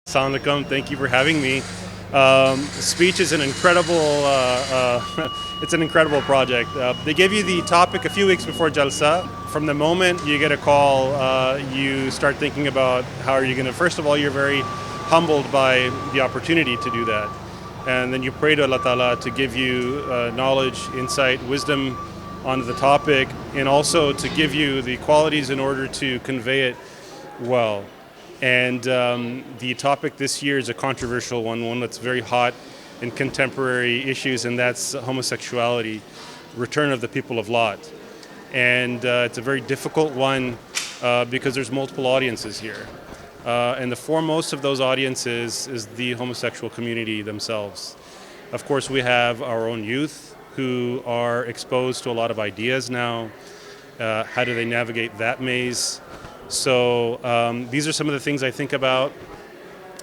Assalamu alaikum. Thank you for having me. Speech is an incredible, it's an incredible project. They give you the topic a few weeks before Jalsa. From the moment you get a call, you start thinking about how are you going to, first of all, you're very humbled by the opportunity to do that. And then you pray to Allah Ta'ala to give you knowledge, insight, wisdom on the topic, and also to give you the qualities in order to convey it well. And the topic this year is a controversial one that's very hot in contemporary issues, and that's homosexuality, return of the people of Lot. And it's a very difficult one because there's multiple audiences here. And the foremost of those audiences is the homosexual community themselves. Of course, we have our own youth who are exposed to a lot of ideas now. How do they navigate that maze? So these are some of the things I think about,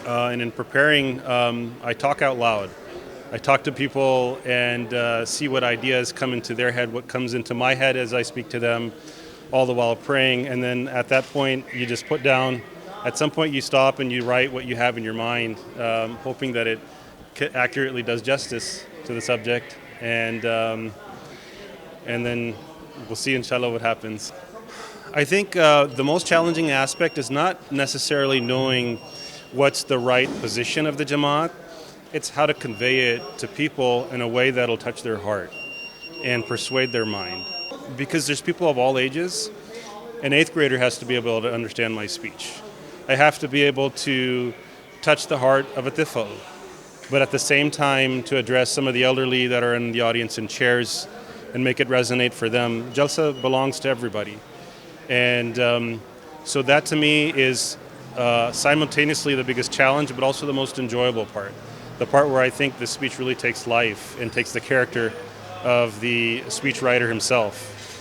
and in preparing, I talk out loud. I talk to people and see what ideas come into their head, what comes into my head as I speak to them, all the while praying. And then at that point, you just put down. At some point, you stop and you write what you have in your mind, hoping that it accurately does justice to the subject. And then we'll see, inshallah, what happens. I think the most challenging aspect is not necessarily knowing what's the right position of the Jamaat. It's how to convey it to people in a way that'll touch their heart and persuade their mind. Because there's people of all ages. An 8th grader has to be able to understand my speech. I have to be able to touch the heart of a tifl, but at the same time to address some of the elderly that are in the audience in chairs and make it resonate for them. Jalsa belongs to everybody. And so that to me is simultaneously the biggest challenge, but also the most enjoyable part. The part where I think the speech really takes life and takes the character of the speechwriter himself.